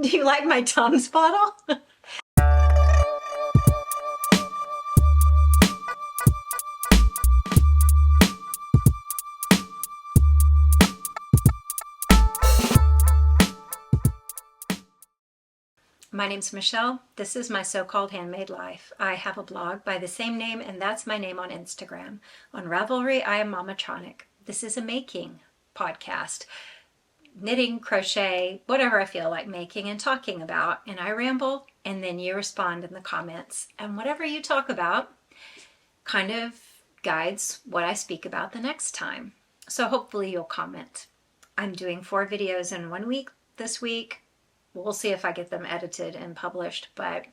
Do you like my Tums bottle? My name's Michelle. This is my so-called handmade life. I have a blog by the same name, and that's my name on Instagram. On Ravelry, I am Mamatronic. This is a making podcast. Knitting, crochet, whatever I feel like making and talking about. And I ramble, and then you respond in the comments. And whatever you talk about kind of guides what I speak about the next time. So hopefully you'll comment. I'm doing 4 videos in 1 week this week. We'll see if I get them edited and published, but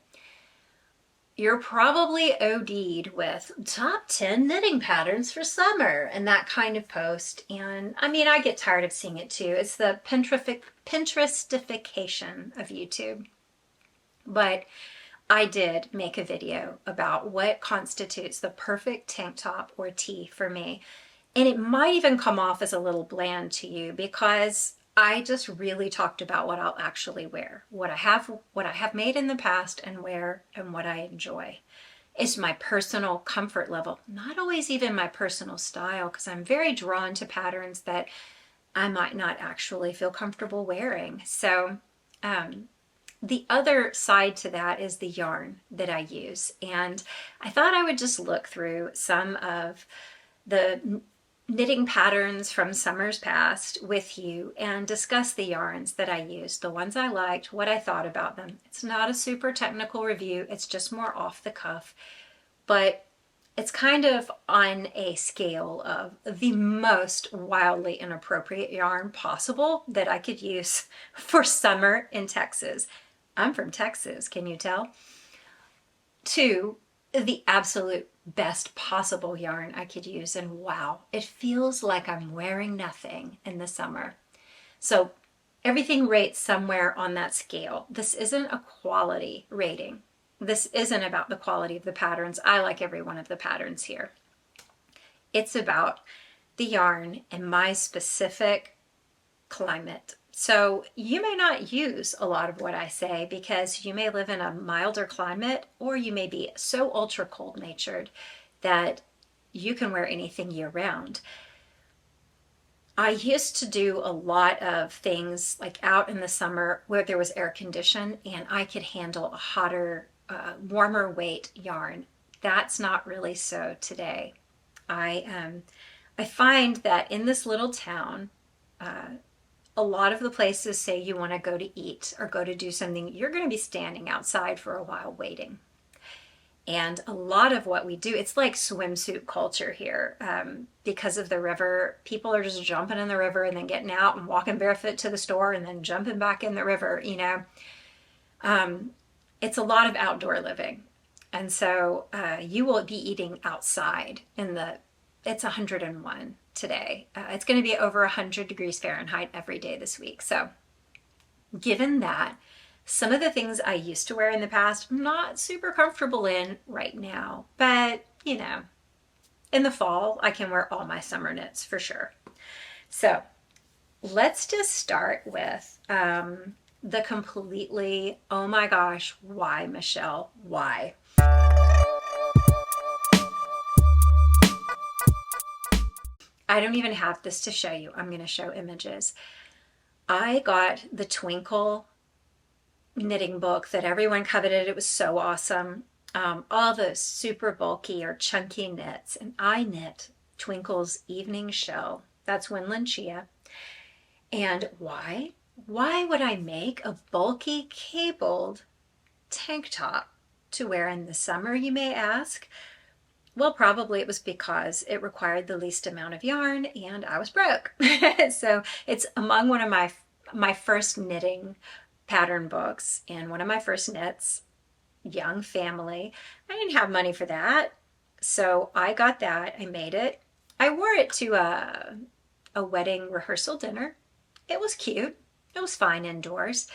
you're probably OD'd with top 10 knitting patterns for summer and that kind of post. And I mean, I get tired of seeing it too. It's the Pinterestification of YouTube. But I did make a video about what constitutes the perfect tank top or tee for me. And it might even come off as a little bland to you because I just really talked about what I'll actually wear, what I have made in the past and wear, and what I enjoy. It's my personal comfort level, not always even my personal style, because I'm very drawn to patterns that I might not actually feel comfortable wearing. So the other side to that is the yarn that I use. And I thought I would just look through some of the knitting patterns from summers past with you and discuss the yarns that I used, the ones I liked, what I thought about them. It's not a super technical review, it's just more off the cuff, but it's kind of on a scale of the most wildly inappropriate yarn possible that I could use for summer in Texas. I'm from Texas, can you tell? To the absolute best possible yarn I could use, and wow, it feels like I'm wearing nothing in the summer. So everything rates somewhere on that scale. This isn't a quality rating. This isn't about the quality of the patterns. I like every one of the patterns here. It's about the yarn and my specific climate. So you may not use a lot of what I say because you may live in a milder climate, or you may be so ultra cold natured that you can wear anything year round. I used to do a lot of things like out in the summer where there was air condition and I could handle a hotter, warmer weight yarn. That's not really so today. I find that in this little town, a lot of the places say you want to go to eat or go to do something, you're going to be standing outside for a while waiting. And a lot of what we do, it's like swimsuit culture here. Because of the river, people are just jumping in the river and then getting out and walking barefoot to the store and then jumping back in the river, you know. It's a lot of outdoor living. And so you will be eating outside it's 101 today. It's going to be over 100 degrees Fahrenheit every day this week. So given that, some of the things I used to wear in the past, I'm not super comfortable in right now. But, you know, in the fall, I can wear all my summer knits for sure. So let's just start with the completely, oh my gosh, why, Michelle? Why? I don't even have this to show you. I'm going to show images. I got the Twinkle knitting book that everyone coveted. It was so awesome. All the super bulky or chunky knits. And I knit Twinkle's Evening Shell. That's Winland Chia. And why? Why would I make a bulky cabled tank top to wear in the summer, you may ask? Well, probably it was because it required the least amount of yarn and I was broke. So it's among one of my first knitting pattern books and one of my first knits, young family. I didn't have money for that. So I got that, I made it. I wore it to a wedding rehearsal dinner. It was cute. It was fine indoors.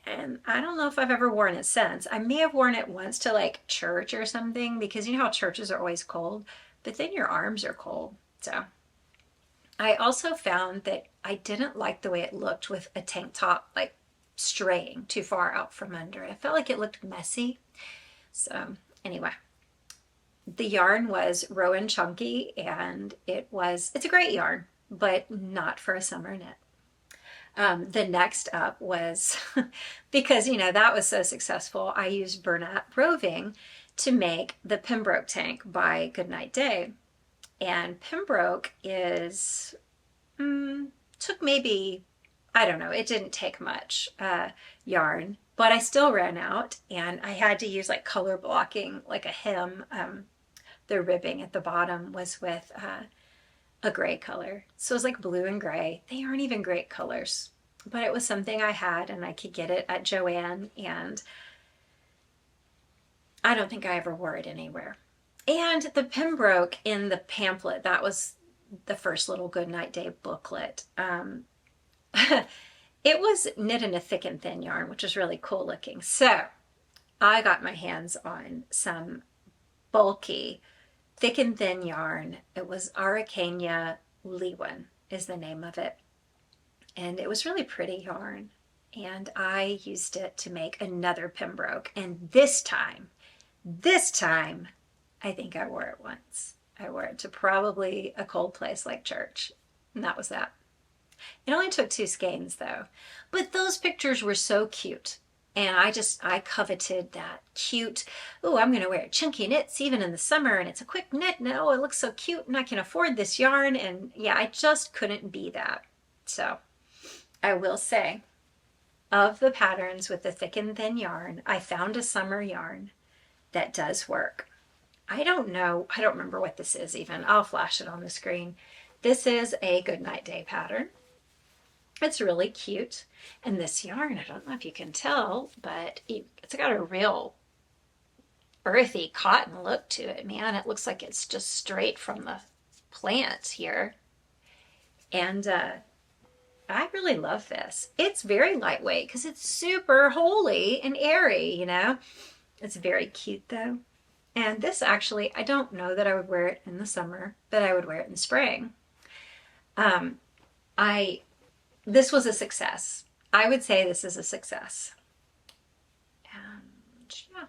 And I don't know if I've ever worn it since. I may have worn it once to like church or something, because you know how churches are always cold, but then your arms are cold. So I also found that I didn't like the way it looked with a tank top like straying too far out from under. I felt like it looked messy. So anyway, the yarn was Rowan Chunky, and it's a great yarn, but not for a summer knit. The next up was, because, you know, that was so successful, I used Bernat Roving to make the Pembroke tank by Goodnight Day. And Pembroke took maybe, I don't know, it didn't take much yarn, but I still ran out, and I had to use like color blocking, like a hem. The ribbing at the bottom was with a gray color. So it was like blue and gray. They aren't even great colors, but it was something I had, and I could get it at Joann, and I don't think I ever wore it anywhere. And the Pembroke in the pamphlet, that was the first little Goodnight Day booklet. It was knit in a thick and thin yarn, which is really cool looking. So I got my hands on some bulky thick and thin yarn. It was Araucania Lewin is the name of it. And it was really pretty yarn. And I used it to make another Pembroke. And this time, I think I wore it once. I wore it to probably a cold place like church. And that was that. It only took 2 skeins though. But those pictures were so cute. And I coveted that cute, oh, I'm going to wear chunky knits even in the summer, and it's a quick knit. No, it looks so cute, and I can afford this yarn. And yeah, I just couldn't be that. So I will say, of the patterns with the thick and thin yarn, I found a summer yarn that does work. I don't remember what this is even. I'll flash it on the screen. This is a Goodnight Day pattern. It's really cute. And this yarn, I don't know if you can tell, but it's got a real earthy cotton look to it, man. It looks like it's just straight from the plant here. And I really love this. It's very lightweight because it's super holey and airy, you know. It's very cute though. And this actually, I don't know that I would wear it in the summer, but I would wear it in spring. This was a success. I would say this is a success. And yeah.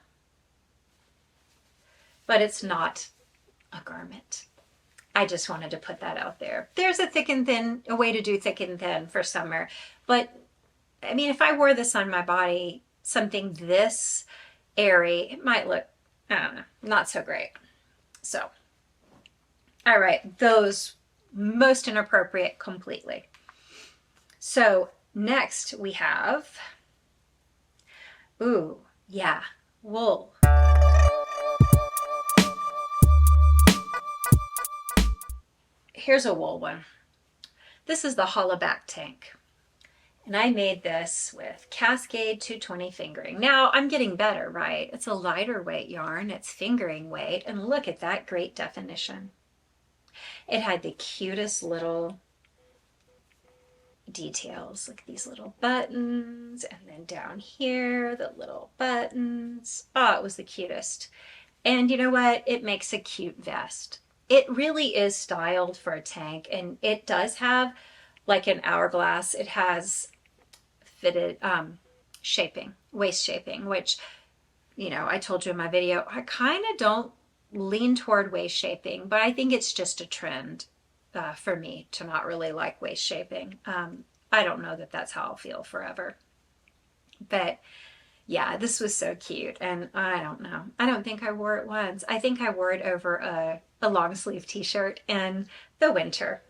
But it's not a garment. I just wanted to put that out there. There's a thick and thin, a way to do thick and thin for summer. But I mean, if I wore this on my body, something this airy, it might look, I don't know, not so great. So, all right, those most inappropriate completely. So next we have, ooh, yeah, wool. Here's a wool one. This is the hollaback tank. And I made this with Cascade 220 fingering. Now I'm getting better, right? It's a lighter weight yarn, it's fingering weight, and look at that great definition. It had the cutest little details, like these little buttons, and then down here, the little buttons. Oh, it was the cutest. And you know what? It makes a cute vest. It really is styled for a tank, and it does have like an hourglass. It has fitted shaping, waist shaping, which, you know, I told you in my video, I kind of don't lean toward waist shaping, but I think it's just a trend for me to not really like waist shaping. I don't know that that's how I'll feel forever. But yeah, this was so cute. And I don't know. I don't think I wore it once. I think I wore it over a long sleeve t-shirt in the winter.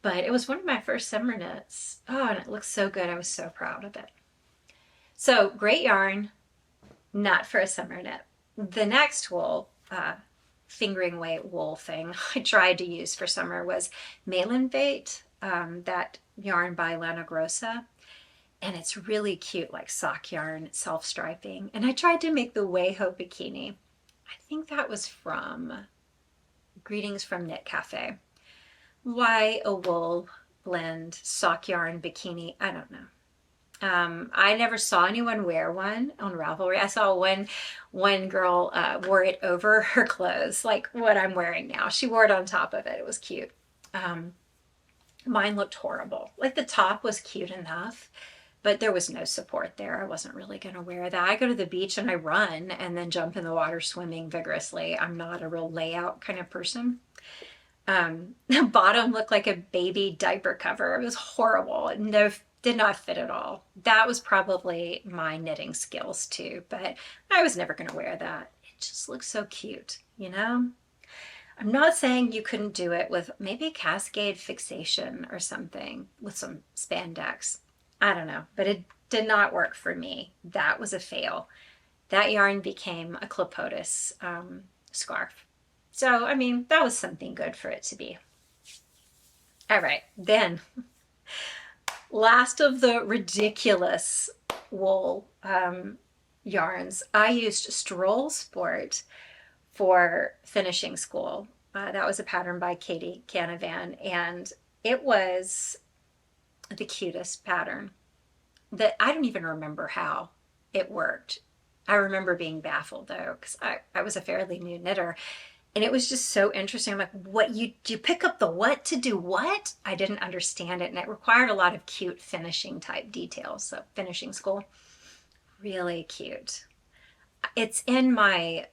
But it was one of my first summer knits. Oh, and it looks so good. I was so proud of it. So great yarn, not for a summer knit. The next wool, fingering weight wool thing I tried to use for summer was Malin Veit, that yarn by Lana Grossa. And it's really cute, like sock yarn, self-striping. And I tried to make the WeHo bikini. I think that was from Greetings from Knit Cafe. Why a wool blend sock yarn bikini? I don't know. I never saw anyone wear one on Ravelry. I saw one girl wore it over her clothes, like what I'm wearing now. She wore it on top of it. It was cute. Mine looked horrible. Like the top was cute enough, but there was no support there. I wasn't really going to wear that. I go to the beach and I run and then jump in the water swimming vigorously. I'm not a real layout kind of person. The bottom looked like a baby diaper cover. It was horrible. No, did not fit at all. That was probably my knitting skills too, but I was never going to wear that. It just looks so cute, you know? I'm not saying you couldn't do it with maybe Cascade fixation or something with some spandex. I don't know, but it did not work for me. That was a fail. That yarn became a Clapotis scarf. So, I mean, that was something good for it to be. All right, then last of the ridiculous wool yarns, I used Stroll Sport for finishing school. That was a pattern by Katie Canavan, and it was the cutest pattern that I don't even remember how it worked. I remember being baffled though, because I was a fairly new knitter. And it was just so interesting. I'm like, what, do you pick up the what to do what? I didn't understand it. And it required a lot of cute finishing type details. So finishing school, really cute. It's in my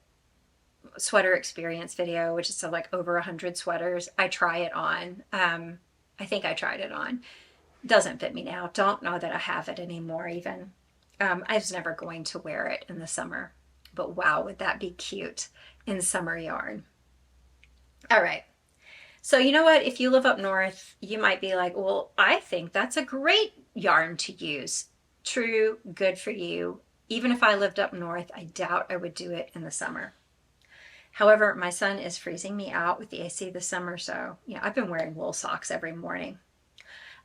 sweater experience video, which is like over 100 sweaters. I try it on. I think I tried it on. Doesn't fit me now. Don't know that I have it anymore even. I was never going to wear it in the summer. But wow, would that be cute in summer yarn. All right. So you know what? If you live up north, you might be like, well, I think that's a great yarn to use. True, good for you. Even if I lived up north, I doubt I would do it in the summer. However, my son is freezing me out with the AC this summer, so yeah, I've been wearing wool socks every morning.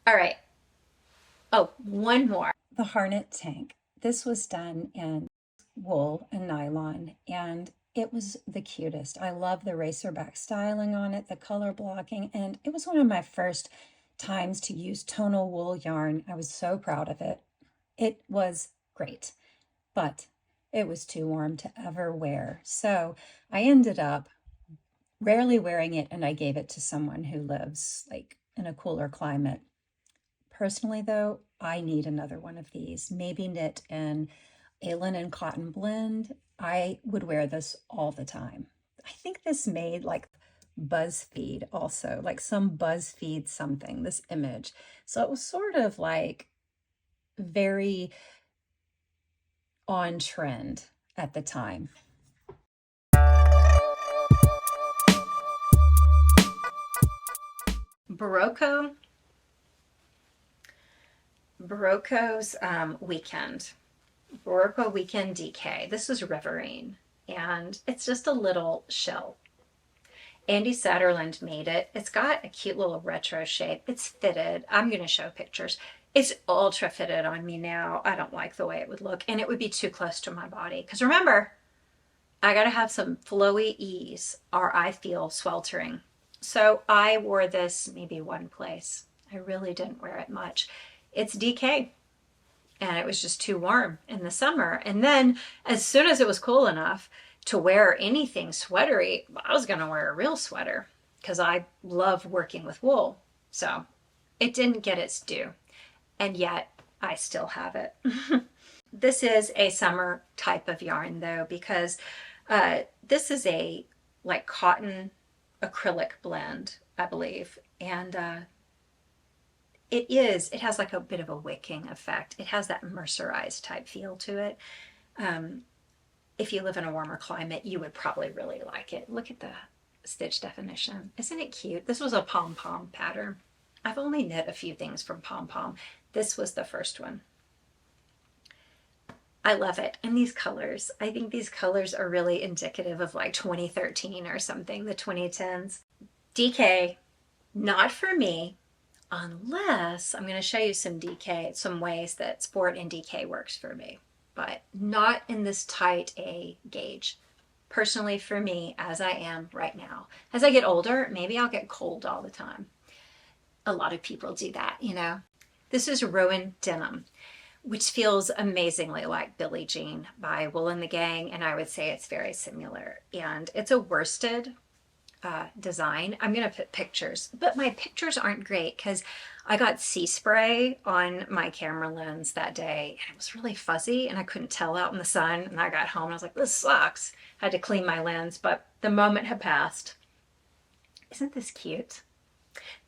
All right. Oh, one more. The Harnett tank. This was done in wool and nylon, and it was the cutest. I love the racerback styling on it, the color blocking, and it was one of my first times to use tonal wool yarn. I was so proud of it. It was great, but it was too warm to ever wear. So I ended up rarely wearing it, and I gave it to someone who lives like in a cooler climate. Personally though, I need another one of these, maybe knit in a linen cotton blend. I would wear this all the time. I think this made like BuzzFeed also, like some BuzzFeed something, this image. So it was sort of like very on trend at the time. Barocco's Weekend. Barocco Weekend DK. This was Riverine, and it's just a little shell. Andy Satterland made it. It's got a cute little retro shape. It's fitted. I'm going to show pictures. It's ultra fitted on me now. I don't like the way it would look, and it would be too close to my body. Because remember, I got to have some flowy ease or I feel sweltering. So I wore this maybe one place. I really didn't wear it much. It's DK. And it was just too warm in the summer. And then as soon as it was cool enough to wear anything sweatery, I was going to wear a real sweater because I love working with wool. So it didn't get its due. And yet I still have it. This is a summer type of yarn though, because this is a like cotton acrylic blend, I believe. And it has like a bit of a wicking effect. It has that mercerized type feel to it. If you live in a warmer climate, you would probably really like it. Look at the stitch definition. Isn't it cute? This was a pom-pom pattern. I've only knit a few things from pom-pom. This was the first one. I love it. And these colors, I think these colors are really indicative of like 2013 or something, the 2010s. DK, not for me. Unless I'm going to show you some DK, some ways that sport and DK works for me, but not in this tight a gauge. Personally for me, as I am right now. As I get older, maybe I'll get cold all the time. A lot of people do that, you know. This is Rowan Denim, which feels amazingly like Billie Jean by Wool and the Gang, and I would say it's very similar. And it's a worsted design. I'm going to put pictures, but my pictures aren't great because I got sea spray on my camera lens that day and it was really fuzzy and I couldn't tell out in the sun. And I got home and I was like, this sucks. I had to clean my lens, but the moment had passed. Isn't this cute?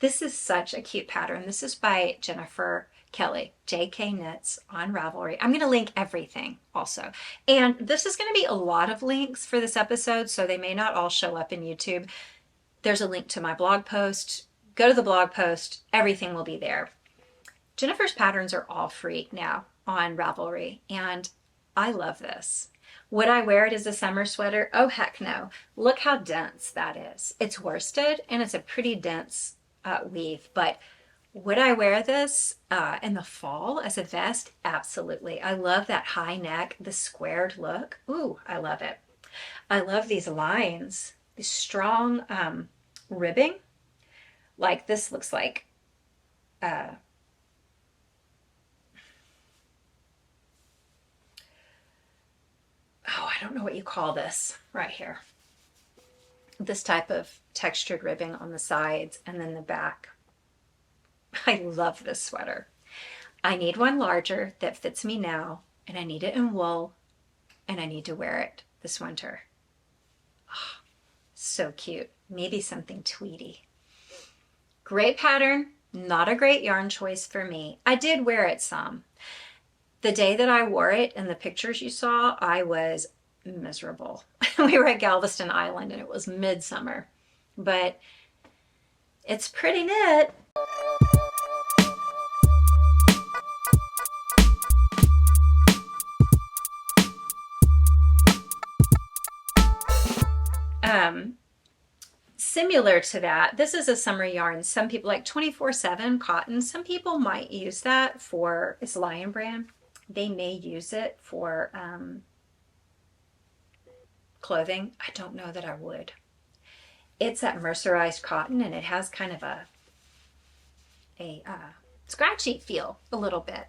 This is such a cute pattern. This is by Jennifer Kelly, JK Knits on Ravelry. I'm going to link everything also. And this is going to be a lot of links for this episode, so they may not all show up in YouTube. There's a link to my blog post. Go to the blog post. Everything will be there. Jennifer's patterns are all free now on Ravelry, and I love this. Would I wear it as a summer sweater? Oh, heck no. Look how dense that is. It's worsted, and it's a pretty dense weave, but would I wear this in the fall as a vest? Absolutely. I love that high neck, the squared look. Ooh, I love it. I love these lines, these strong ribbing. Like this looks like oh, I don't know what you call this right here. This type of textured ribbing on the sides and then the back. I love this sweater. I need one larger that fits me now, and I need it in wool, and I need to wear it this winter. Oh, so cute. Maybe something tweedy. Great pattern, not a great yarn choice for me. I did wear it some. The day that I wore it in the pictures you saw, I was miserable. We were at Galveston Island and it was midsummer, but it's pretty knit. Similar to that, this is a summer yarn. Some people like 24/7 cotton. Some people might use that for, it's Lion Brand. They may use it for clothing. I don't know that I would. It's that mercerized cotton and it has kind of a scratchy feel a little bit.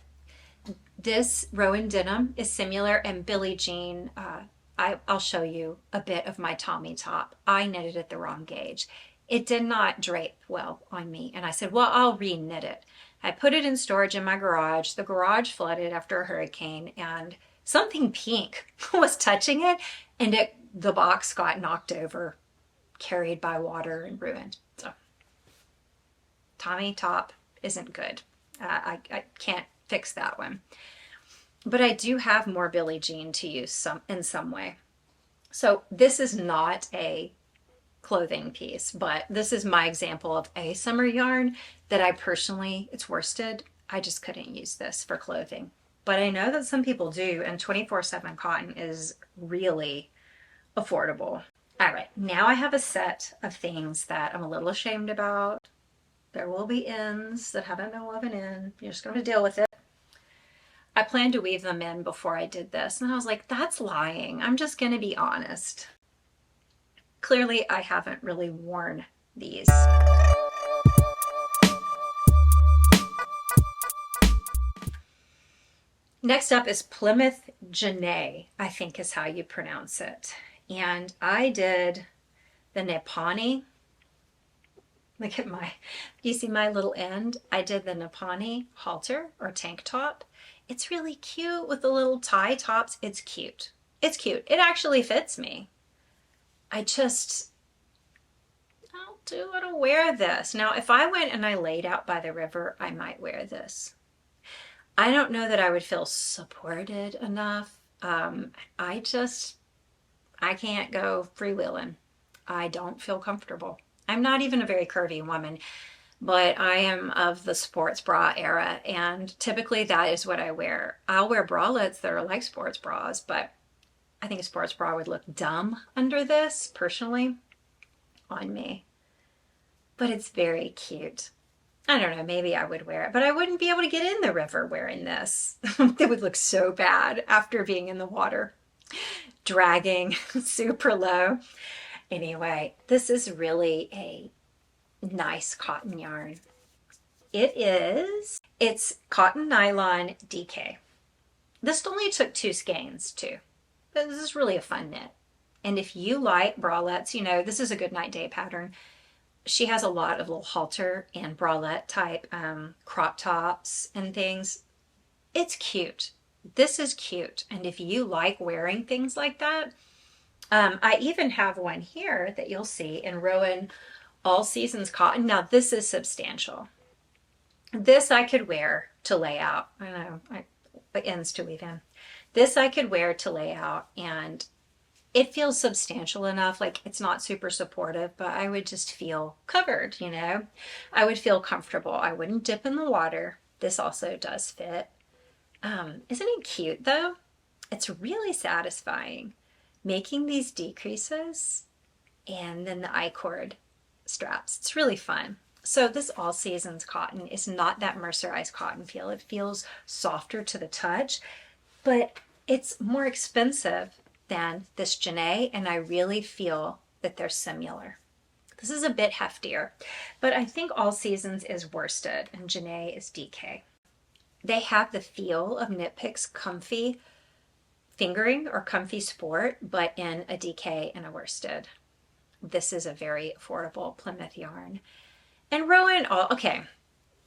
This Rowan denim is similar, and Billie Jean, I'll show you a bit of my Tommy top. I knitted it the wrong gauge. It did not drape well on me, and I said, well, I'll re-knit it. I put it in storage in my garage. The garage flooded after a hurricane, and something pink was touching it, and the box got knocked over, carried by water, and ruined. So Tommy top isn't good. I can't fix that one. But I do have more Billie Jean to use in some way. So this is not a clothing piece, but this is my example of a summer yarn that I personally, it's worsted. I just couldn't use this for clothing. But I know that some people do, and 24/7 cotton is really affordable. All right, now I have a set of things that I'm a little ashamed about. There will be ends that haven't no of an end. You're just going to deal with it. I planned to weave them in before I did this, and I was like, that's lying. I'm just going to be honest. Clearly, I haven't really worn these. Next up is Plymouth Janae, I think is how you pronounce it. And I did the Nippani. Look at you see my little end? I did the Nippani halter or tank top. It's really cute with the little tie tops. It's cute. It's cute. It actually fits me. I don't wear this. Now, if I went and I laid out by the river, I might wear this. I don't know that I would feel supported enough. I can't go freewheeling. I don't feel comfortable. I'm not even a very curvy woman, but I am of the sports bra era, and typically that is what I wear. I'll wear bralettes that are like sports bras, but I think a sports bra would look dumb under this, personally, on me. But it's very cute. I don't know, maybe I would wear it, but I wouldn't be able to get in the river wearing this. It would look so bad after being in the water, dragging super low. Anyway, this is really a nice cotton yarn. It's cotton nylon DK. This only took 2 skeins too. But this is really a fun knit. And if you like bralettes, you know, this is a good night day pattern. she has a lot of little halter and bralette type crop tops and things. It's cute. This is cute. And if you like wearing things like that, I even have one here that you'll see in Rowan All Seasons Cotton. Now, this is substantial. This I could wear to lay out. I know, it ends to weave in. This I could wear to lay out, and it feels substantial enough. Like, it's not super supportive, but I would just feel covered, you know? I would feel comfortable. I wouldn't dip in the water. This also does fit. Isn't it cute though? It's really satisfying making these decreases and then the I-cord straps. It's really fun. So this all seasons cotton is not that mercerized cotton feel. It feels softer to the touch, but it's more expensive than this Janae, and I really feel that they're similar. This is a bit heftier, but I think All Seasons is worsted and Janae is DK. They have the feel of KnitPicks comfy fingering or comfy sport, but in a DK and a worsted. This is a very affordable Plymouth yarn. And Rowan, okay,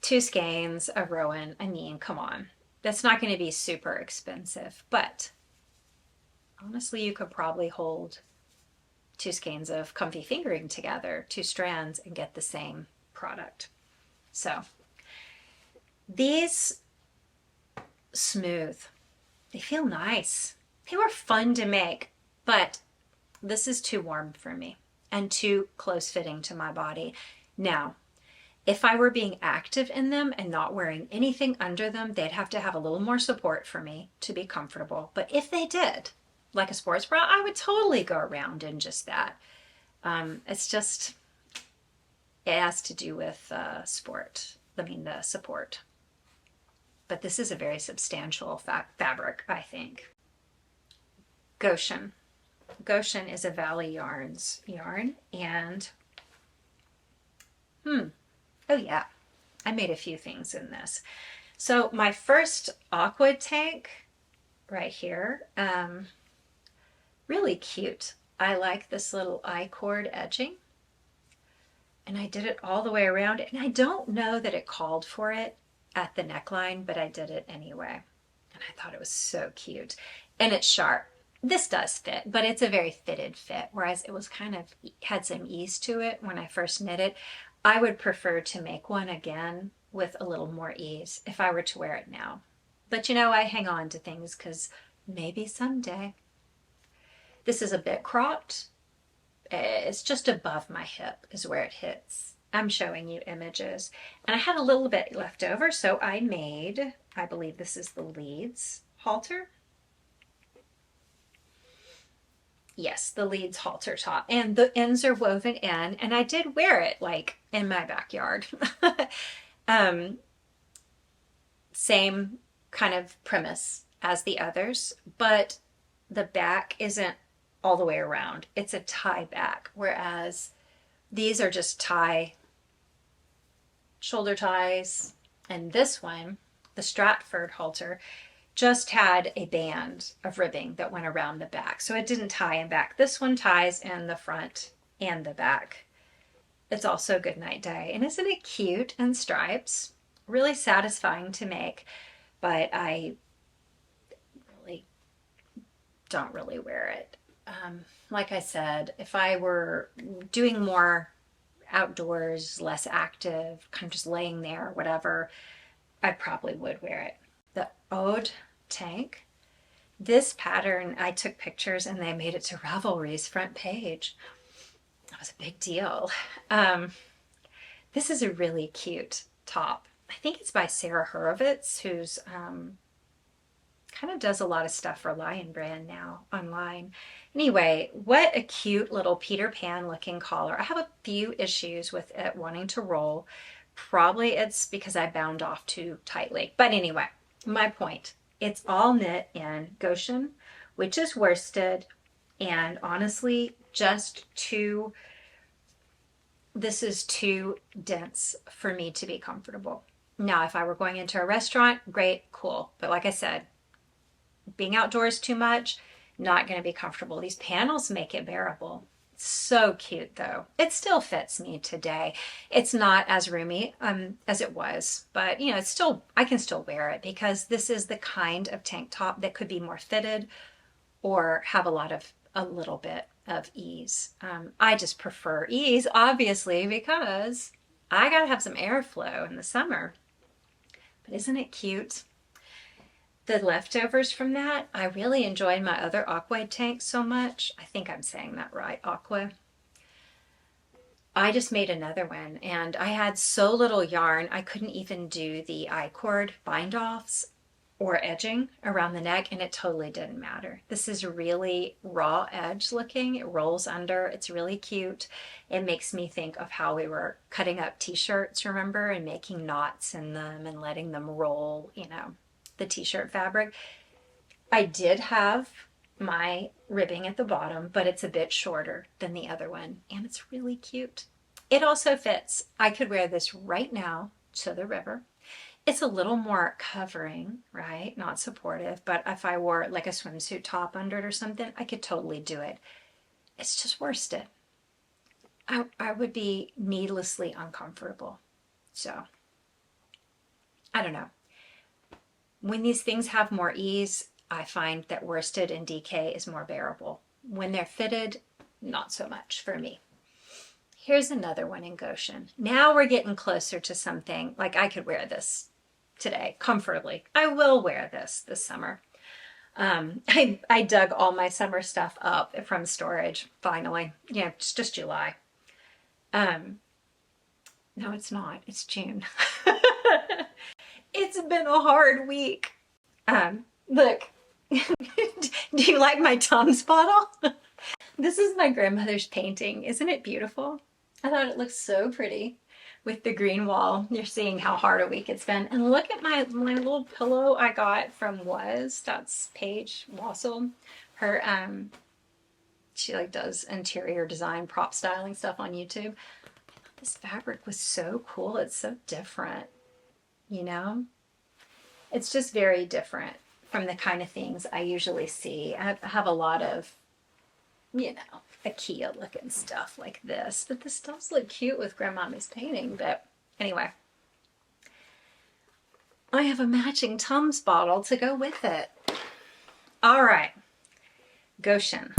2 skeins of Rowan. I mean, come on. That's not going to be super expensive, but honestly, you could probably hold 2 skeins of comfy fingering together, 2 strands, and get the same product. So these smooth, they feel nice. They were fun to make, but this is too warm for me and too close fitting to my body. Now, if I were being active in them and not wearing anything under them, they'd have to have a little more support for me to be comfortable. But if they did, like a sports bra, I would totally go around in just that. It's just, it has to do with the support. But this is a very substantial fabric, I think. Goshen. Goshen is a Valley Yarns yarn, and oh yeah, I made a few things in this. So my first aqua tank right here, really cute. I like this little I-cord edging, and I did it all the way around, and I don't know that it called for it at the neckline, but I did it anyway, and I thought it was so cute. And it's sharp. This does fit, but it's a very fitted fit, whereas it was kind of had some ease to it when I first knit it. I would prefer to make one again with a little more ease if I were to wear it now. But you know, I hang on to things because maybe someday. This is a bit cropped. It's just above my hip is where it hits. I'm showing you images. And I had a little bit left over, so I made, I believe this is the Leeds halter. Yes, the Leeds halter top. And the ends are woven in, and I did wear it like in my backyard. Same kind of premise as the others, but the back isn't all the way around. It's a tie back, whereas these are just shoulder ties, and this one, the Stratford halter, just had a band of ribbing that went around the back, so it didn't tie in back. This one ties in the front and the back. It's also good night day, and isn't it cute in stripes? Really satisfying to make, but I really don't really wear it. Like I said, if I were doing more outdoors, less active, kind of just laying there, whatever, I probably would wear it. The Ode tank, this pattern, I took pictures and they made it to Ravelry's front page. That was a big deal. This is a really cute top. I think it's by Sarah Horowitz, who's kind of does a lot of stuff for Lion Brand now online. Anyway, what a cute little Peter Pan looking collar. I have a few issues with it wanting to roll. Probably it's because I bound off too tightly. But anyway, my point, it's all knit in Goshen, which is worsted, and honestly, this is too dense for me to be comfortable. Now, if I were going into a restaurant, great, cool. But like I said, being outdoors too much, not going to be comfortable. These panels make it bearable. So cute though. It still fits me today. It's not as roomy as it was, but you know, it's still, I can still wear it because this is the kind of tank top that could be more fitted or have a little bit of ease. I just prefer ease, obviously, because I gotta have some airflow in the summer. But isn't it cute? The leftovers from that, I really enjoyed my other aqua tank so much. I think I'm saying that right, aqua. I just made another one and I had so little yarn I couldn't even do the I-cord bind offs or edging around the neck, and it totally didn't matter. This is really raw edge looking. It rolls under. It's really cute. It makes me think of how we were cutting up t-shirts, remember, and making knots in them and letting them roll, you know, the t-shirt fabric. I did have my ribbing at the bottom, but it's a bit shorter than the other one, and it's really cute. It also fits. I could wear this right now to the river. It's a little more covering, right? Not supportive, but if I wore like a swimsuit top under it or something, I could totally do it. It's just worsted. I would be needlessly uncomfortable. So, I don't know. When these things have more ease, I find that worsted and DK is more bearable. When they're fitted, not so much for me. Here's another one in Goshen. Now we're getting closer to something, like I could wear this today comfortably. I will wear this summer. I dug all my summer stuff up from storage finally. Yeah, it's just July. No, it's not. It's June. It's been a hard week. Look, do you like my Tums bottle? This is my grandmother's painting. Isn't it beautiful? I thought it looked so pretty with the green wall. You're seeing how hard a week it's been. And look at my little pillow I got from WatG. That's Paige Wassel. Her, she like does interior design, prop styling stuff on YouTube. I thought this fabric was so cool. It's so different, you know? It's just very different from the kind of things I usually see. I have a lot of, you know, IKEA looking stuff like this, but this does look cute with Grandmommy's painting. But anyway, I have a matching Tums bottle to go with it. All right, Goshen.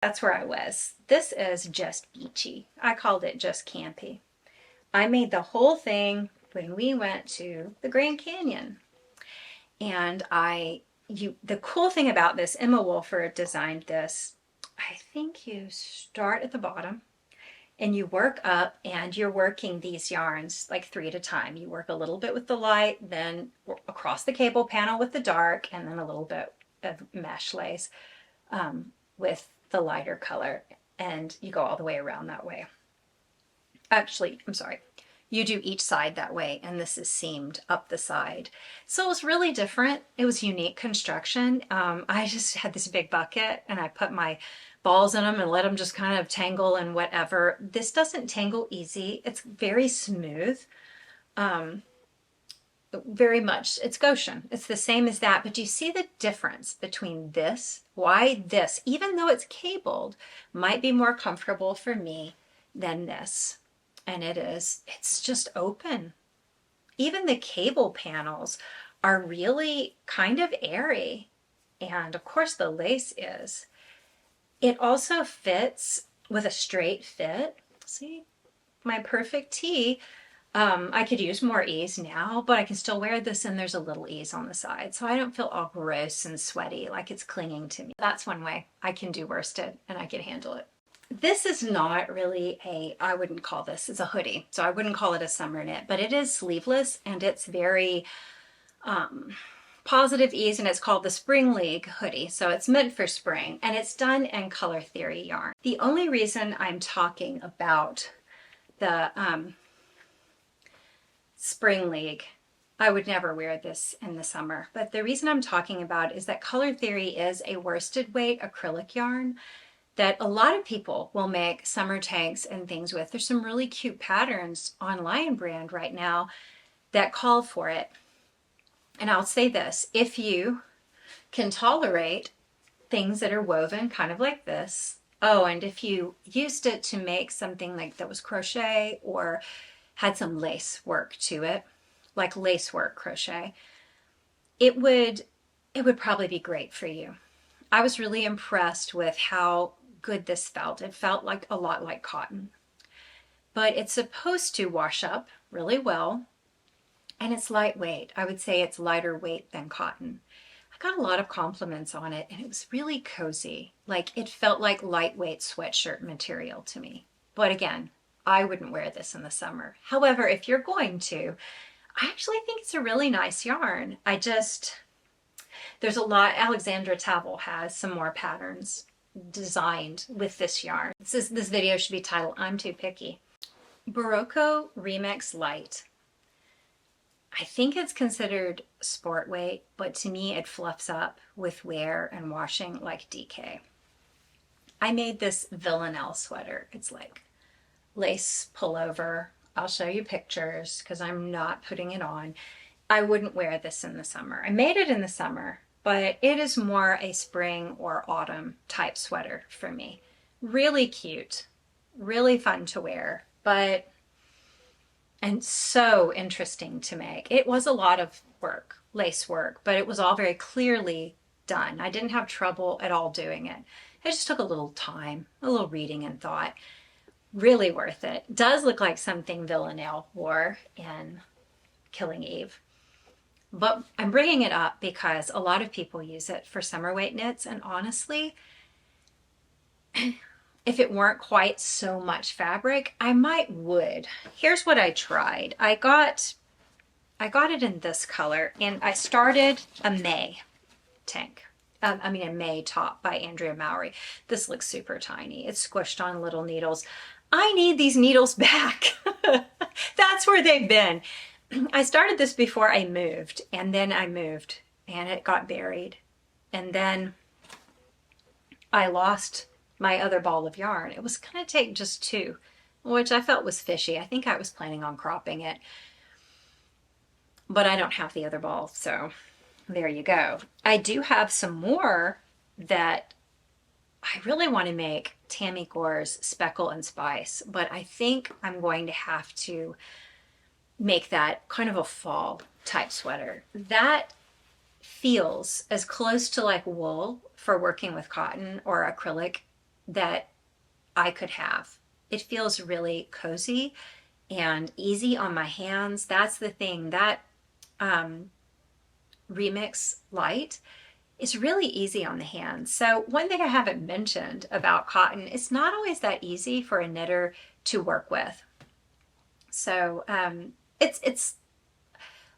That's where I was. This is just beachy. I called it just campy. I made the whole thing when we went to the Grand Canyon. And the cool thing about this, Emma Wolford designed this. I think you start at the bottom and you work up, and you're working these yarns like 3 at a time. You work a little bit with the light, then across the cable panel with the dark, and then a little bit of mesh lace with the lighter color, and you go all the way around that way. Actually, I'm sorry. You do each side that way, and this is seamed up the side. So it was really different. It was unique construction. I just had this big bucket, and I put my balls in them and let them just kind of tangle and whatever. This doesn't tangle easy. It's very smooth. Very much. It's Goshen. It's the same as that. But do you see the difference between this? Why this, even though it's cabled, might be more comfortable for me than this. And it is. It's just open. Even the cable panels are really kind of airy. And of course the lace is. It also fits with a straight fit. See, my perfect tee. I could use more ease now, but I can still wear this and there's a little ease on the side. So I don't feel all gross and sweaty like it's clinging to me. That's one way I can do worsted and I can handle it. This is not really I wouldn't call this, it's a hoodie. So I wouldn't call it a summer knit, but it is sleeveless and it's very positive ease, and it's called the Spring League hoodie. So it's meant for spring and it's done in Color Theory yarn. The only reason I'm talking about the Spring League, I would never wear this in the summer, but the reason I'm talking about is that Color Theory is a worsted weight acrylic yarn that a lot of people will make summer tanks and things with. There's some really cute patterns on Lion Brand right now that call for it. And I'll say this, if you can tolerate things that are woven kind of like this. Oh, and if you used it to make something like that was crochet or had some lace work to it, like lace work crochet, it would probably be great for you. I was really impressed with how good this felt. It felt like a lot like cotton, but it's supposed to wash up really well, and it's lightweight. I would say it's lighter weight than cotton. I got a lot of compliments on it, and it was really cozy. Like, it felt like lightweight sweatshirt material to me. But again, I wouldn't wear this in the summer. However, if you're going to, I actually think it's a really nice yarn. There's a lot. Alexandra Tavel has some more patterns designed with this yarn. This video should be titled, I'm Too Picky. Barocco Remix Light. I think it's considered sport weight, but to me it fluffs up with wear and washing like DK. I made this Villanelle sweater. It's like lace pullover. I'll show you pictures because I'm not putting it on. I wouldn't wear this in the summer. I made it in the summer, but it is more a spring or autumn type sweater for me. Really cute, really fun to wear, and so interesting to make. It was a lot of work, lace work, but it was all very clearly done. I didn't have trouble at all doing it. It just took a little time, a little reading and thought. Really worth it. Does look like something Villanelle wore in Killing Eve. But I'm bringing it up because a lot of people use it for summer weight knits, and honestly, if it weren't quite so much fabric, I would. Here's what I tried. I got it in this color, and I started a May tank. A May top by Andrea Mowry. This looks super tiny. It's squished on little needles. I need these needles back. That's where they've been. I started this before I moved, and then I moved, and it got buried. And then I lost my other ball of yarn. It was going to take just 2, which I felt was fishy. I think I was planning on cropping it, but I don't have the other ball, so there you go. I do have some more that I really want to make Tammy Gore's Speckle and Spice, but I think I'm going to have to make that kind of a fall type sweater. That feels as close to like wool for working with cotton or acrylic that I could have. It feels really cozy and easy on my hands. That's the thing. That Remix Light is really easy on the hands. So one thing I haven't mentioned about cotton, it's not always that easy for a knitter to work with. So it's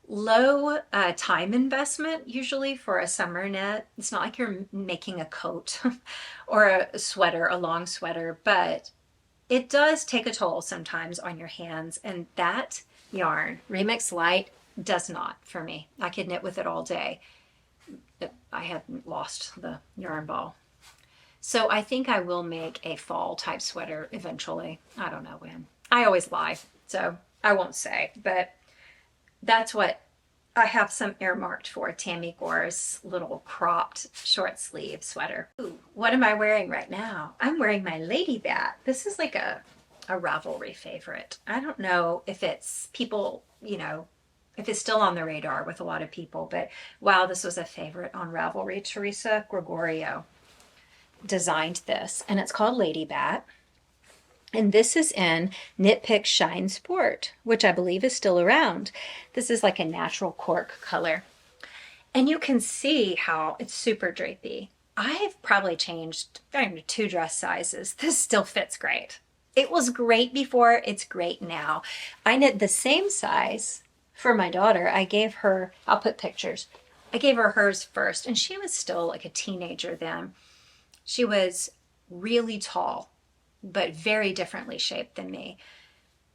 low time investment usually for a summer knit. It's not like you're making a coat or a sweater, a long sweater, but it does take a toll sometimes on your hands, and that yarn, Remix Light, does not for me. I could knit with it all day. I hadn't lost the yarn ball. So I think I will make a fall type sweater eventually. I don't know when. I always lie, so I won't say, but that's what I have some earmarked for. Tammy Gore's little cropped short sleeve sweater. Ooh, what am I wearing right now? I'm wearing my Lady Bat. This is like a Ravelry favorite. I don't know if it's people, if it's still on the radar with a lot of people, but wow, this was a favorite on Ravelry. Teresa Gregorio designed this, and it's called Lady Bat. And this is in KnitPicks Shine Sport, which I believe is still around. This is like a natural cork color. And you can see how it's super drapey. I've probably changed 2 dress sizes. This still fits great. It was great before, it's great now. I knit the same size for my daughter. I gave her, I'll put pictures. I gave her hers first, and she was still like a teenager then. She was really tall, but very differently shaped than me.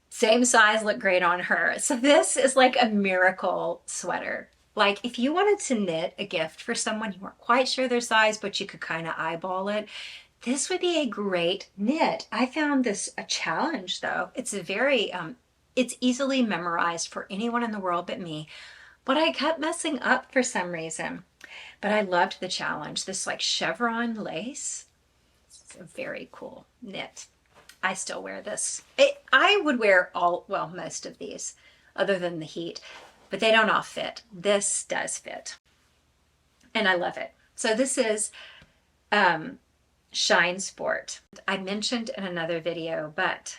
Same size, looked great on her. So this is like a miracle sweater. Like if you wanted to knit a gift for someone, you weren't quite sure their size, but you could kind of eyeball it, this would be a great knit. I found this a challenge though. It's a very, it's easily memorized for anyone in the world but me, but I kept messing up for some reason. But I loved the challenge. This like chevron lace. It's a very cool knit. I still wear this. I would wear most of these, other than the heat, but they don't all fit. This does fit, and I love it. So this is Shine Sport. I mentioned in another video, but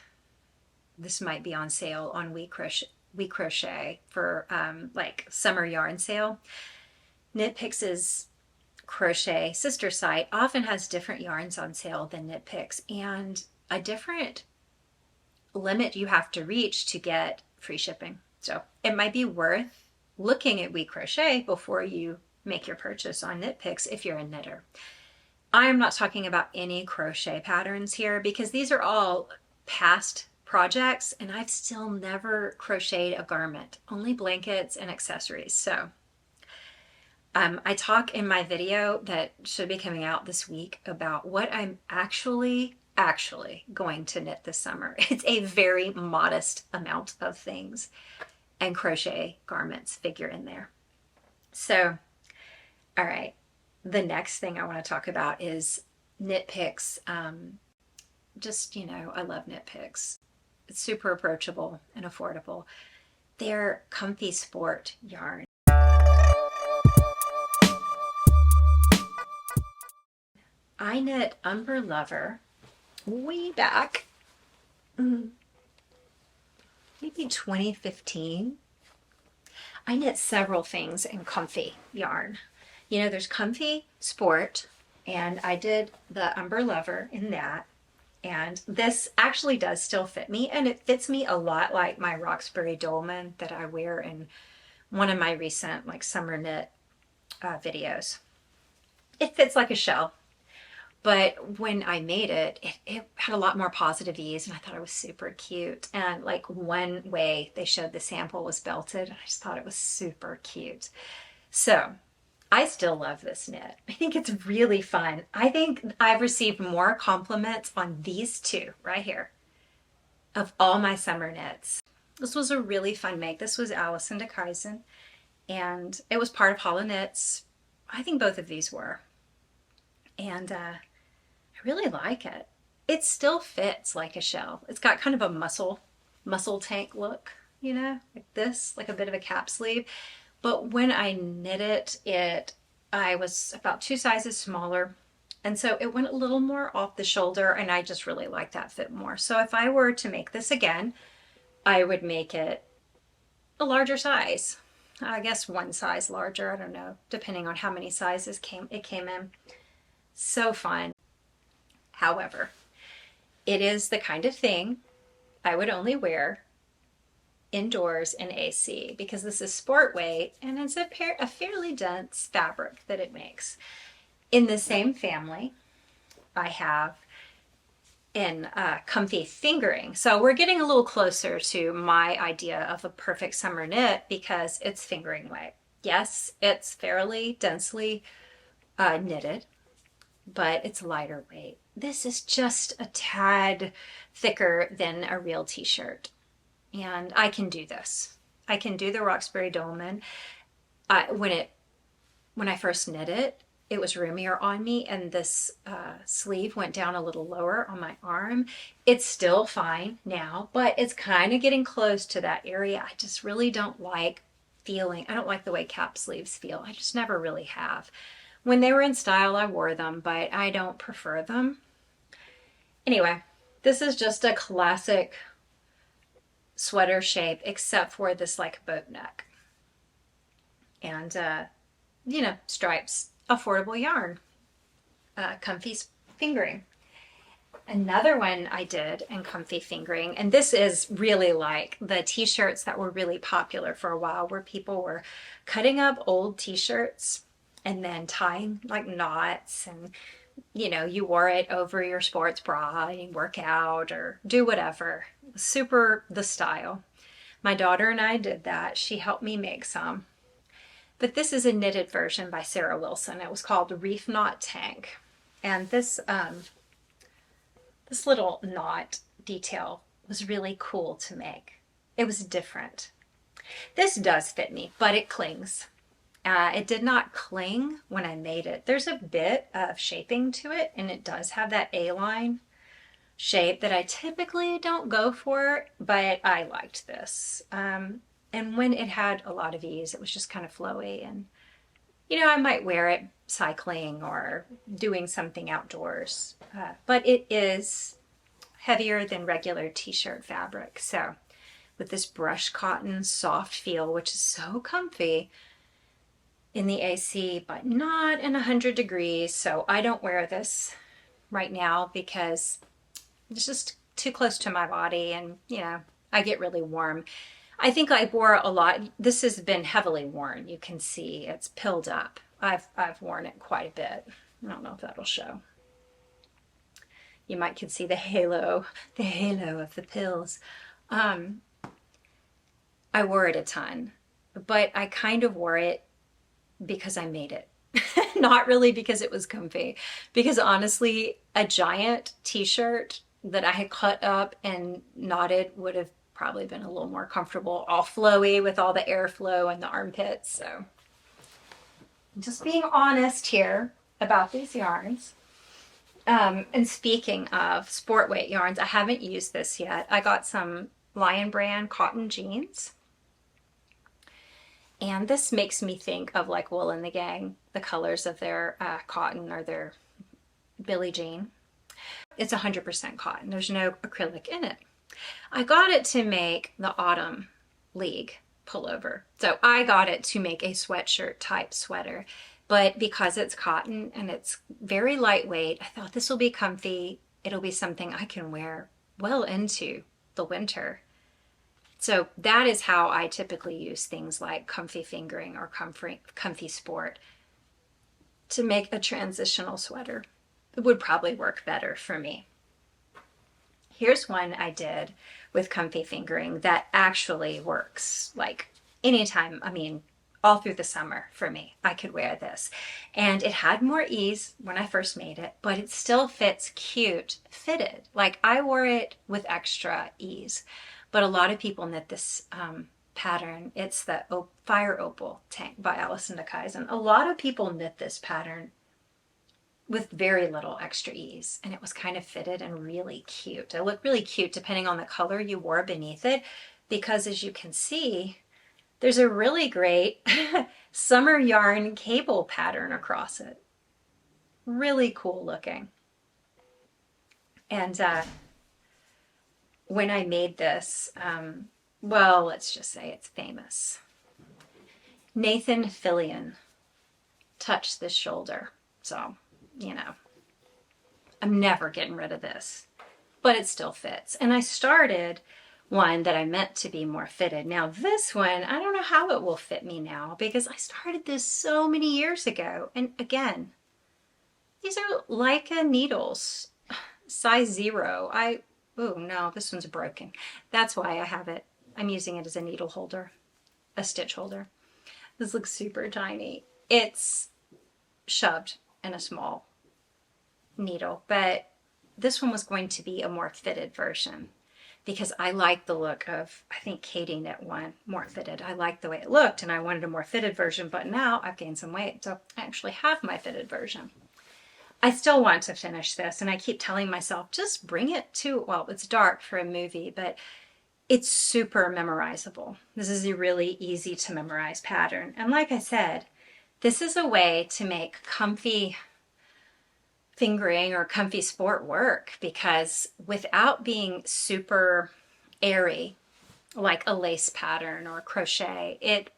this might be on sale on We Crochet for like summer yarn sale. KnitPicks' crochet sister site often has different yarns on sale than KnitPicks, and a different limit you have to reach to get free shipping. So it might be worth looking at We Crochet before you make your purchase on KnitPicks if you're a knitter. I am not talking about any crochet patterns here because these are all past projects and I've still never crocheted a garment, only blankets and accessories. So I talk in my video that should be coming out this week about what I'm actually going to knit this summer. It's a very modest amount of things, and crochet garments figure in there. So, all right, the next thing I want to talk about is KnitPicks. Just, you know, I love KnitPicks. It's super approachable and affordable. They're comfy sport yarn. I knit Umbra Lover way back, maybe 2015. I knit several things in comfy yarn. You know, there's comfy sport, and I did the Umbra Lover in that. And this actually does still fit me, and it fits me a lot like my Roxbury Dolman that I wear in one of my recent like summer knit videos. It fits like a shell. But when I made it, it had a lot more positive ease, and I thought it was super cute. And like one way they showed the sample was belted, and I just thought it was super cute. So I still love this knit. I think it's really fun. I think I've received more compliments on these two right here of all my summer knits. This was a really fun make. This was Allison de Kaizen, and it was part of Hollow Knits. I think both of these were. And I really like it. It still fits like a shell. It's got kind of a muscle tank look, you know, like this, like a bit of a cap sleeve. But when I knit it, I was about 2 sizes smaller. And so it went a little more off the shoulder, and I just really like that fit more. So if I were to make this again, I would make it a larger size. I guess 1 size larger, I don't know, depending on how many sizes it came in. So fun. However, it is the kind of thing I would only wear indoors in AC because this is sport weight and it's a fairly dense fabric that it makes. In the same family, I have in comfy fingering. So we're getting a little closer to my idea of a perfect summer knit because it's fingering weight. Yes, it's fairly densely knitted, but it's lighter weight. This is just a tad thicker than a real t-shirt. And I can do this. I can do the Roxbury Dolman. When I first knit it, it was roomier on me, and this sleeve went down a little lower on my arm. It's still fine now, but it's kind of getting close to that area. I just really don't like I don't like the way cap sleeves feel. I just never really have. When they were in style, I wore them, but I don't prefer them. Anyway, this is just a classic sweater shape, except for this like boat neck. And, you know, stripes, affordable yarn, comfy fingering. Another one I did in comfy fingering, and this is really like the t-shirts that were really popular for a while, where people were cutting up old t-shirts and then tying like knots, and you know, you wore it over your sports bra and you work out or do whatever. Super the style. My daughter and I did that. She helped me make some. But this is a knitted version by Sarah Wilson. It was called the Reef Knot Tank. And this little knot detail was really cool to make. It was different. This does fit me, but it clings. It did not cling when I made it. There's a bit of shaping to it, and it does have that A-line shape that I typically don't go for, but I liked this. And when it had a lot of ease, it was just kind of flowy, and you know, I might wear it cycling or doing something outdoors, but it is heavier than regular t-shirt fabric. So with this brushed cotton soft feel, which is so comfy in the AC, but not in 100 degrees. So I don't wear this right now because it's just too close to my body, and you know, I get really warm. I think I wore a lot. This has been heavily worn. You can see it's pilled up. I've worn it quite a bit. I don't know if that'll show. You might can see the halo of the pills. I wore it a ton, but I kind of wore it because I made it. Not really because it was comfy. Because honestly, a giant t-shirt that I had cut up and knotted would have probably been a little more comfortable, all flowy with all the airflow and the armpits. So just being honest here about these yarns. And speaking of sport weight yarns, I haven't used this yet. I got some Lion Brand cotton jeans. And this makes me think of like Wool and the Gang, the colors of their cotton or their Billie Jean. It's 100% cotton. There's no acrylic in it. I got it to make the Autumn League pullover. So I got it to make a sweatshirt type sweater. But because it's cotton and it's very lightweight, I thought this will be comfy. It'll be something I can wear well into the winter. So that is how I typically use things like comfy fingering or comfy sport to make a transitional sweater. It would probably work better for me. Here's one I did with comfy fingering that actually works like anytime. I mean, all through the summer for me, I could wear this. And it had more ease when I first made it, but it still fits cute fitted. Like I wore it with extra ease. But a lot of people knit this pattern. It's the Fire Opal tank by Allison DeKaizen. A lot of people knit this pattern with very little extra ease, and it was kind of fitted and really cute. It looked really cute depending on the color you wore beneath it, because as you can see, there's a really great summer yarn cable pattern across it. Really cool looking. And when I made this, well, let's just say it's famous. Nathan Fillion touched this shoulder. So, you know, I'm never getting rid of this, but it still fits. And I started one that I meant to be more fitted. Now this one, I don't know how it will fit me now because I started this so many years ago. And again, these are Leica needles, size 0. Oh no, this one's broken. That's why I have it. I'm using it as a needle holder, a stitch holder. This looks super tiny. It's shoved in a small needle, but this one was going to be a more fitted version because I like the look of, I think Katie knit one more fitted. I liked the way it looked and I wanted a more fitted version, but now I've gained some weight, so I actually have my fitted version. I still want to finish this, and I keep telling myself, just bring it to, well, it's dark for a movie, but it's super memorizable. This is a really easy to memorize pattern. And like I said, this is a way to make comfy fingering or comfy sport work, because without being super airy, like a lace pattern or crochet, it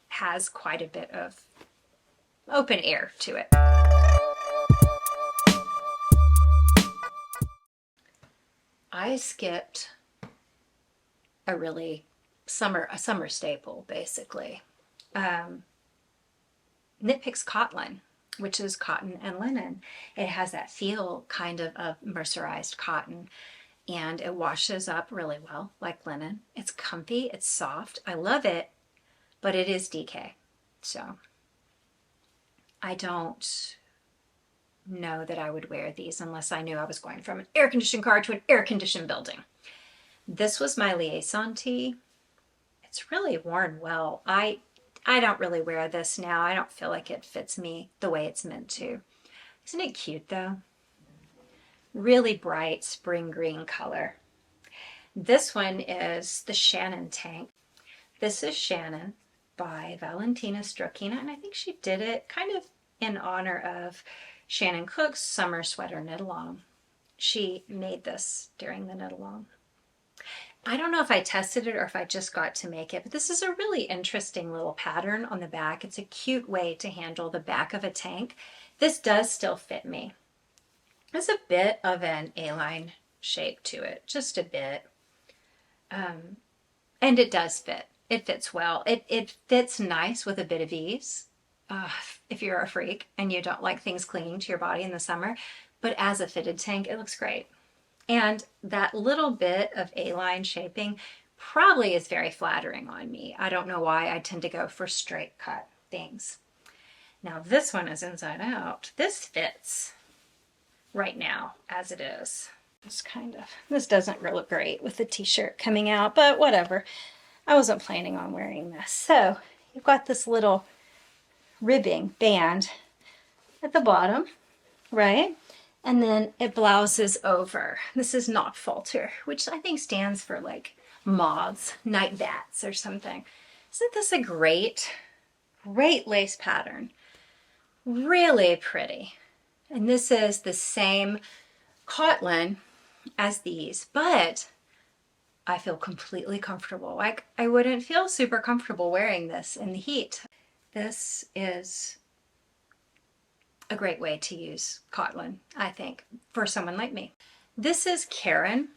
has quite a bit of open air to it. I skipped a really summer staple, basically. KnitPicks Kotlin, which is cotton and linen. It has that feel kind of mercerized cotton, and it washes up really well like linen. It's comfy, it's soft. I love it, but it is DK. So I don't know that I would wear these unless I knew I was going from an air-conditioned car to an air-conditioned building. This was my Liaison Tea. It's really worn well. I I don't really wear this now. I don't feel like it fits me the way it's meant to. Isn't it cute though? Really bright spring green color. This one is the Shannon tank. This is Shannon by Valentina Strokina, and I think she did it kind of in honor of Shannon Cook's summer sweater knit along. She made this during the knit along. I don't know if I tested it or if I just got to make it, but this is a really interesting little pattern on the back. It's a cute way to handle the back of a tank. This does still fit me. There's a bit of an A-line shape to it, just a bit. And it does fit. It fits well. It fits nice with a bit of ease if you're a freak and you don't like things clinging to your body in the summer. But as a fitted tank, it looks great. And that little bit of A-line shaping probably is very flattering on me. I don't know why I tend to go for straight cut things. Now this one is inside out. This fits right now as it is. This doesn't really look great with the t-shirt coming out, but whatever. I wasn't planning on wearing this. So you've got this little ribbing band at the bottom, right? And then it blouses over. This is Not Falter, which I think stands for like moths, night bats or something. Isn't this a great lace pattern? Really pretty. And this is the same Kotlin as these, but I feel completely comfortable. Like I wouldn't feel super comfortable wearing this in the heat. This is a great way to use Kotlin, I think, for someone like me. This is Karen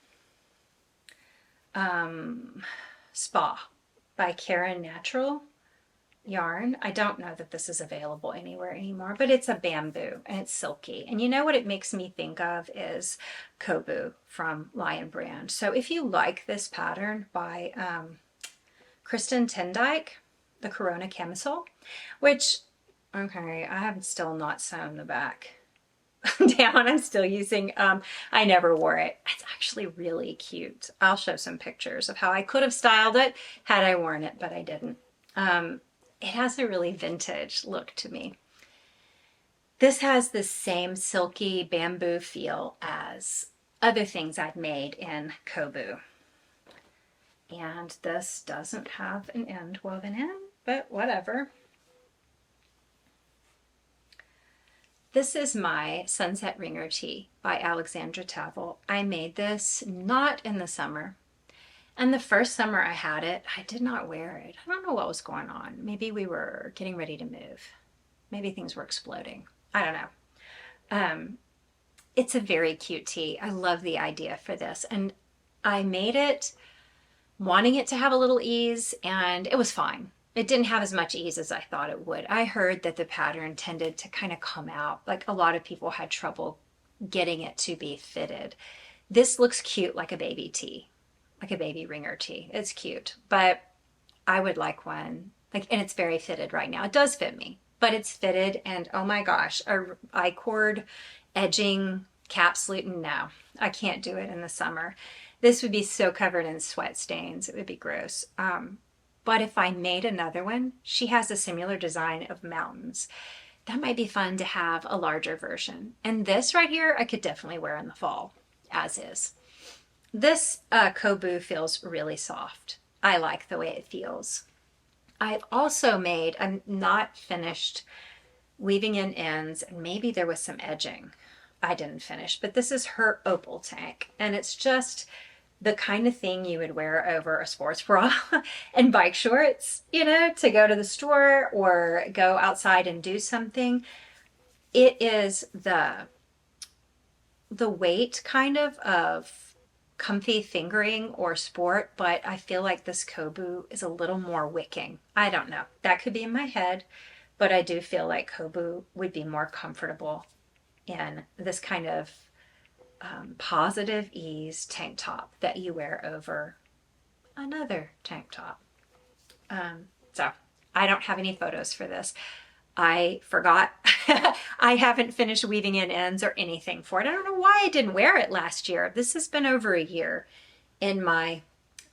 Spa by Karen Natural yarn. I don't know that this is available anywhere anymore, but it's a bamboo and it's silky. And you know what it makes me think of is Coboo from Lion Brand. So if you like this pattern by Kristen Tendike, the Corona camisole, which, okay, I have still not sewn the back down. I'm still using, I never wore it. It's actually really cute. I'll show some pictures of how I could have styled it had I worn it, but I didn't. It has a really vintage look to me. This has the same silky bamboo feel as other things I've made in Coboo. And this doesn't have an end woven in, but whatever. This is my Sunset Ringer Tee by Alexandra Tavel. I made this not in the summer. And the first summer I had it, I did not wear it. I don't know what was going on. Maybe we were getting ready to move. Maybe things were exploding. I don't know. It's a very cute tee. I love the idea for this. And I made it wanting it to have a little ease, and it was fine. It didn't have as much ease as I thought it would. I heard that the pattern tended to kind of come out. Like a lot of people had trouble getting it to be fitted. This looks cute like a baby tee. Like a baby ringer tee. It's cute, but I would like one, like, and it's very fitted right now. It does fit me, but it's fitted, and oh my gosh, a I-cord edging cap sleeve, no, I can't do it in the summer. This would be so covered in sweat stains, it would be gross. But if I made another one, she has a similar design of mountains. That might be fun to have a larger version. And this right here, I could definitely wear in the fall, as is. This Coboo feels really soft. I like the way it feels. I've also made, I'm not finished weaving in ends, and maybe there was some edging I didn't finish, but this is her Opal tank, and it's just the kind of thing you would wear over a sports bra and bike shorts, you know, to go to the store or go outside and do something. It is the weight kind of comfy fingering or sport, but I feel like this Coboo is a little more wicking. I don't know. That could be in my head, but I do feel like Coboo would be more comfortable in this kind of positive ease tank top that you wear over another tank top. So I don't have any photos for this. I forgot. I haven't finished weaving in ends or anything for it. I don't know why I didn't wear it last year. This has been over a year in my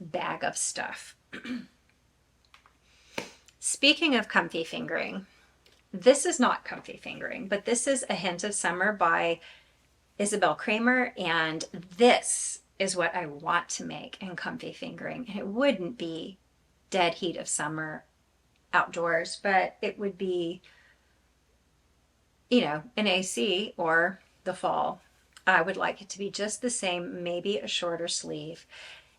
bag of stuff. Speaking of comfy fingering, this is not comfy fingering, but this is A Hint of Summer by Isabel Kramer, and this is what I want to make in comfy fingering. And it wouldn't be dead heat of summer outdoors, but it would be, you know, an AC or the fall. I would like it to be just the same, maybe a shorter sleeve.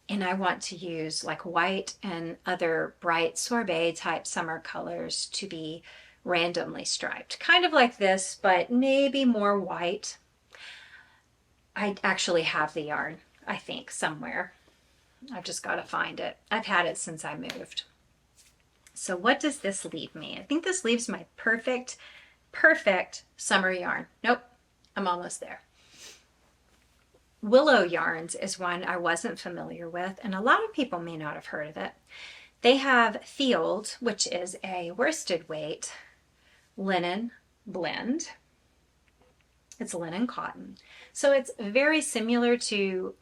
And I want to use like white and other bright sorbet type summer colors to be randomly striped. Kind of like this, but maybe more white. I actually have the yarn, I think, somewhere. I've just got to find it. I've had it since I moved. So what does this leave me? I think this leaves my perfect summer yarn. Nope, I'm almost there. Willow Yarns is one I wasn't familiar with, and a lot of people may not have heard of it. They have Field, which is a worsted weight linen blend. It's linen cotton. So it's very similar to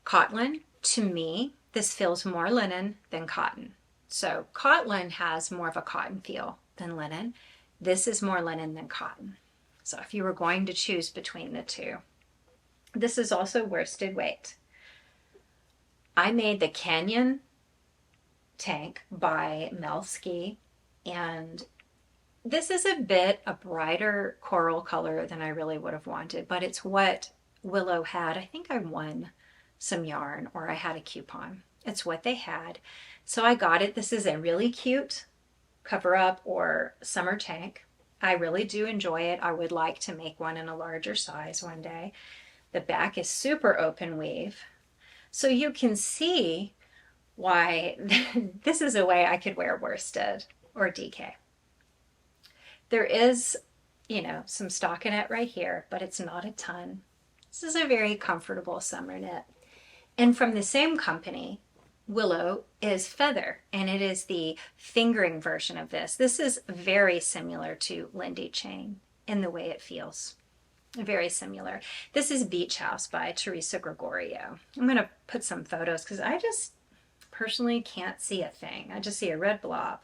Kotlin. To me, this feels more linen than cotton. So Kotlin has more of a cotton feel than linen. This is more linen than cotton. So if you were going to choose between the two, this is also worsted weight. I made the Canyon tank by Melski, and this is a brighter coral color than I really would have wanted, but it's what Willow had. I think I won some yarn, or I had a coupon. It's what they had. So I got it. This is a really cute cover up or summer tank. I really do enjoy it. I would like to make one in a larger size one day. The back is super open weave. So you can see why this is a way I could wear worsted or DK. There is, you know, some stockinette right here, but it's not a ton. This is a very comfortable summer knit. And from the same company, Willow, is Feather, and it is the fingering version of this. This is very similar to Lindy Chain in the way it feels. Very similar. This is Beach House by Teresa Gregorio. I'm going to put some photos because I just personally can't see a thing. I just see a red blob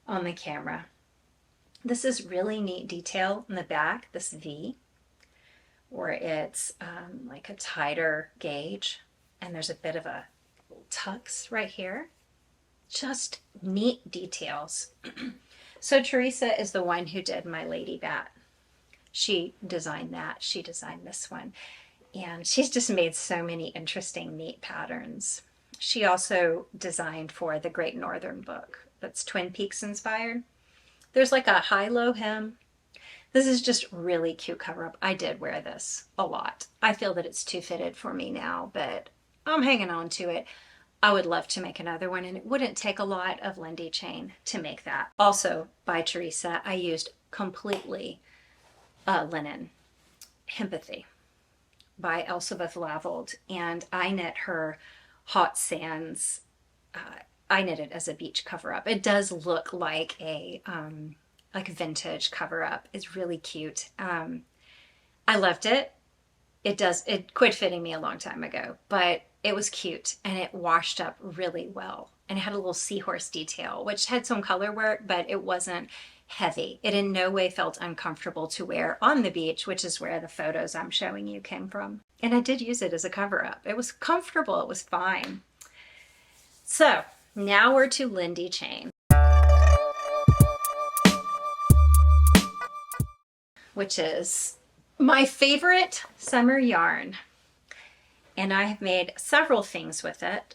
on the camera. This is really neat detail in the back, this V, where it's like a tighter gauge, and there's a bit of a tux right here. Just neat details. So Teresa is the one who did my Lady Bat. She designed that. She designed this one. And she's just made so many interesting, neat patterns. She also designed for the Great Northern book that's Twin Peaks inspired. There's like a high-low hem. This is just really cute cover-up. I did wear this a lot. I feel that it's too fitted for me now, but I'm hanging on to it. I would love to make another one, and it wouldn't take a lot of Lindy Chain to make that. Also by Teresa, I used completely linen, Empathy by Elsebeth Lavold, and I knit her Hot Sands. I knit it as a beach cover-up. It does look like a like vintage cover-up. It's really cute. I loved it. It quit fitting me a long time ago, but it was cute and it washed up really well. And it had a little seahorse detail, which had some color work, but it wasn't heavy. It in no way felt uncomfortable to wear on the beach, which is where the photos I'm showing you came from. And I did use it as a cover-up. It was comfortable. It was fine. So now we're to Lindy Chain, which is my favorite summer yarn. And I have made several things with it.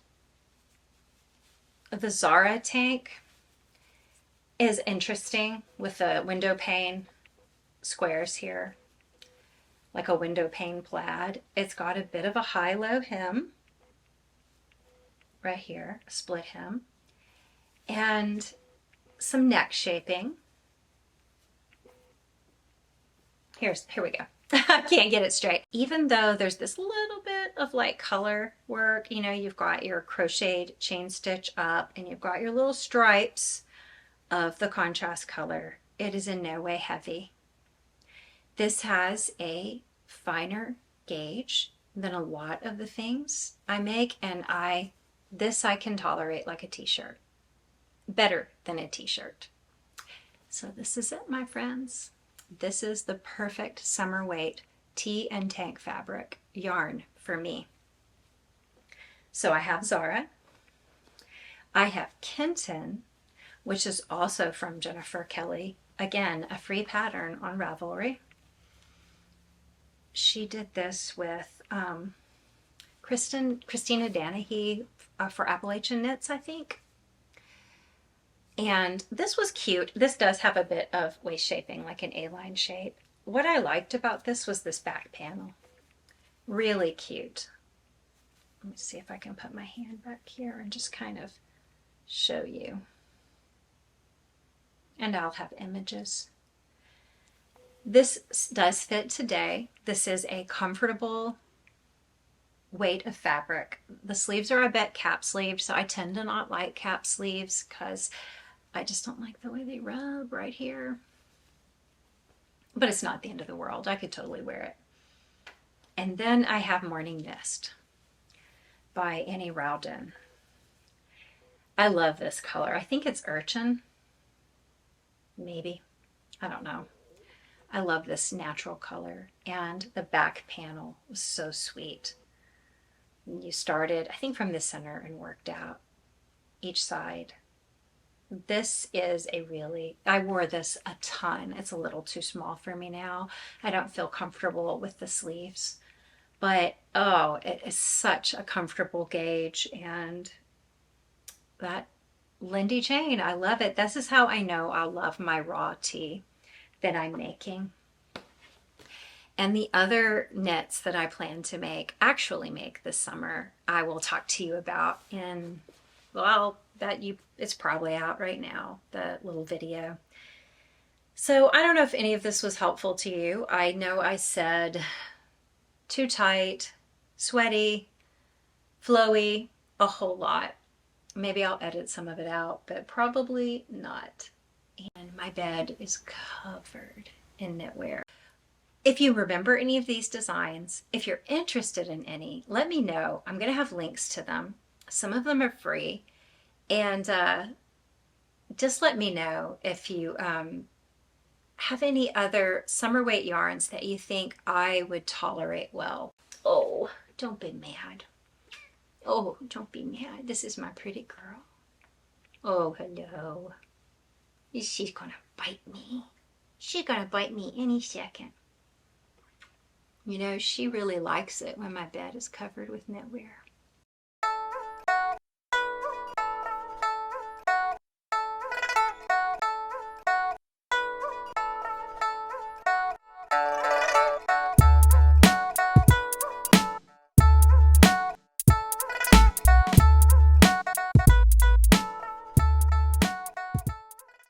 The Zara tank is interesting with the window pane squares here, like a window pane plaid. It's got a bit of a high-low hem right here, a split hem, and some neck shaping. Here we go. I can't get it straight. Even though there's this little bit of like color work, you know, you've got your crocheted chain stitch up and you've got your little stripes of the contrast color. It is in no way heavy. This has a finer gauge than a lot of the things I make, and this I can tolerate like a t-shirt. better than a t-shirt. So this is it, my friends. This is the perfect summer weight tee and tank fabric yarn for me. So I have Zara. I have Kenton, which is also from Jennifer Kelly. Again, a free pattern on Ravelry. She did this with Christina Danahy for Appalachian Knits, I think. And this was cute. This does have a bit of waist shaping, like an A-line shape. What I liked about this was this back panel. Really cute. Let me see if I can put my hand back here and just kind of show you. And I'll have images. This does fit today. This is a comfortable weight of fabric. The sleeves are a bit cap sleeves, so I tend to not like cap sleeves because I just don't like the way they rub right here. But it's not the end of the world. I could totally wear it. And then I have Morning Mist by Annie Rowden. I love this color. I think it's Urchin. Maybe. I don't know. I love this natural color. And the back panel was so sweet. You started, I think, from the center and worked out each side. This is a really, I wore this a ton. It's a little too small for me now. I don't feel comfortable with the sleeves. But, oh, it is such a comfortable gauge. And that Lindy Chain, I love it. This is how I know I love my raw tee that I'm making. And the other knits that I plan to actually make this summer, I will talk to you about in, well, it's probably out right now, the little video. So I don't know if any of this was helpful to you. I know I said too tight, sweaty, flowy, a whole lot. Maybe I'll edit some of it out, but probably not. And my bed is covered in knitwear. If you remember any of these designs, if you're interested in any, let me know. I'm going to have links to them. Some of them are free. And just let me know if you have any other summer weight yarns that you think I would tolerate well. Oh, don't be mad. Oh, don't be mad. This is my pretty girl. Oh, hello. She's gonna bite me. She's gonna bite me any second. You know, she really likes it when my bed is covered with knitwear.